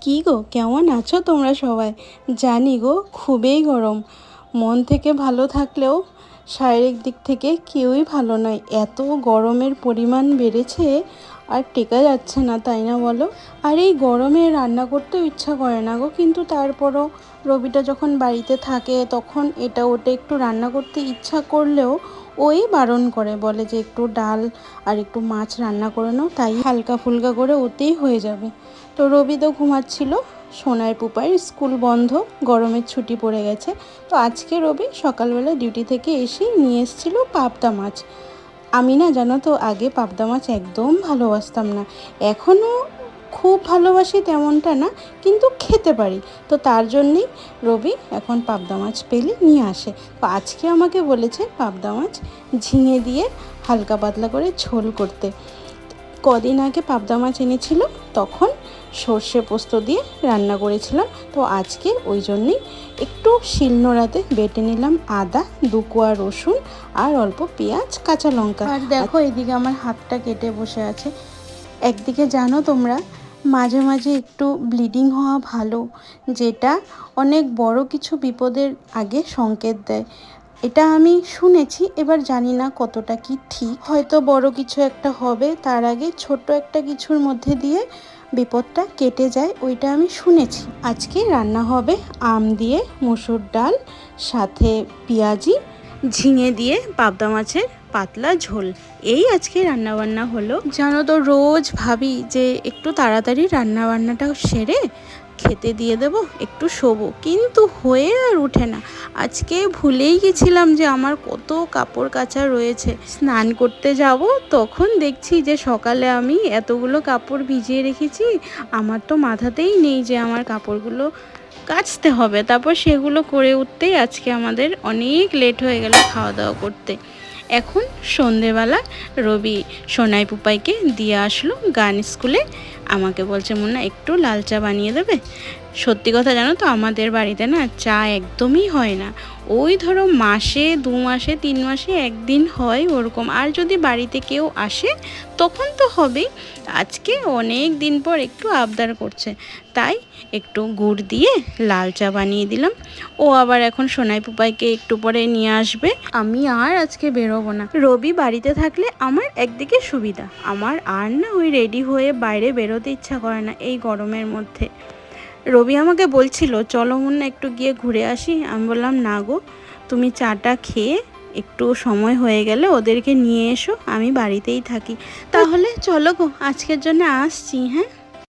কি গো, কেমন আছো তোমরা সবাই? জানি গো, খুবই গরম। মন থেকে ভালো থাকলেও শারীরিক দিক থেকে কেউই ভালো নয়। এত গরমের পরিমাণ বেড়েছে, আর টেকা যাচ্ছে না, তাই না বলো? আর এই গরমে রান্না করতেও ইচ্ছা করে না গো, কিন্তু তারপরও রবিটা যখন বাড়িতে থাকে তখন এটা ওটা একটু রান্না করতে ইচ্ছা করলেও ওই বারণ করে, বলে যে একটু ডাল আর একটু মাছ রান্না করে নাও, তাই হালকা ফুলকা করে ওতেই হয়ে যাবে। তো রবি তো ঘুমাচ্ছিল, সোনার পুপার স্কুল বন্ধ, গরমের ছুটি পড়ে গেছে। তো আজকে রবি সকালবেলা ডিউটি থেকে এসে নিয়ে এসেছিলো পাবদা মাছ। আমি না, জানো তো, আগে পাবদা মাছ একদম ভালোবাসতাম না, এখনও খুব ভালোবাসি তেমনটা না, কিন্তু খেতে পারি। তো তার জন্যেই রবি এখন পাবদা মাছ পেলে নিয়ে আসে। তো আজকে আমাকে বলেছে পাবদা মাছ ঝিঙে দিয়ে হালকা পাতলা করে ঝোল করতে। কদিন আগে পাবদা মাছ এনেছিল, তখন সর্ষে পোস্ত দিয়ে রান্না করেছিলাম। তো আজকে ওই জন্যেই একটু শিলনোড়াতে বেটে নিলাম আদা, 2 কোয়া রসুন আর অল্প পেঁয়াজ, কাঁচা লঙ্কা। আর দেখো এদিকে আমার হাতটা কেটে বসে আছে। একদিকে জানো তোমরা, মাঝে মাঝে একটু ব্লিডিং হওয়া ভালো, যেটা অনেক বড় কিছু বিপদের আগে সংকেত দেয়। এটা আমি শুনেছি, এবার জানি না কতটা কি ঠিক। হয়তো বড় কিছু একটা হবে, তার আগে ছোট একটা কিছুর মধ্যে দিয়ে বিপদটা কেটে যায়, ওইটা আমি শুনেছি। আজকে রান্না হবে আম দিয়ে মসুর ডাল, সাথে পেঁয়াজি, ঝিঙে দিয়ে পাবদা মাছের পাতলা ঝোল। এই আজকে রান্নাবান্না হলো। জানো তো, রোজ ভাবি যে একটু তাড়াতাড়ি রান্নাবান্নাটা সেরে খেতে দিয়ে দেবো, একটু শোবো, কিন্তু হয়ে আর উঠে না। আজকে ভুলেই গেছিলাম যে আমার কত কাপড় কাচা রয়েছে। স্নান করতে যাব, তখন দেখছি যে সকালে আমি এতগুলো কাপড় ভিজিয়ে রেখেছি। আমার তো মাথাতেই নেই যে আমার কাপড়গুলো কাচতে হবে, তারপর সেগুলো করে উঠতেই আজকে আমাদের অনেক লেট হয়ে গেল খাওয়া দাওয়া করতে। এখন সন্ধেবেলা রবি সোনাই পুপাইকে দিয়ে আসলো গান স্কুলে। আমাকে বলছে, মুন্না একটু লাল চা বানিয়ে দেবে? সত্যি কথা জানো তো, আমাদের বাড়িতে না চা একদমই হয় না। ওই ধরো মাসে 2 মাসে 3 মাসে একদিন হয় ওরকম, আর যদি বাড়িতে কেউ আসে তখন তো হবেই। আজকে অনেক দিন পর একটু আবদার করছে, তাই একটু গুড় দিয়ে লাল চা বানিয়ে দিলাম। ও আবার এখন সোনাই পুপাইকে একটু পরে নিয়ে আসবে। আমি আর আজকে বেরোবো না। রবি বাড়িতে থাকলে আমার একদিকে সুবিধা, আমার আর না ওই রেডি হয়ে বাইরে বেরোতে ইচ্ছা করে না এই গরমের মধ্যে। রবি আমাকে বলছিল, চলো মুন্না একটু গিয়ে ঘুরে আসি। আমি বললাম, না গো, তুমি চাটা খেয়ে একটু সময় হয়ে গেলে ওদেরকে নিয়ে এসো, আমি বাড়িতেই থাকি। তাহলে চলো গো, আজকের জন্য আসছি। হ্যাঁ।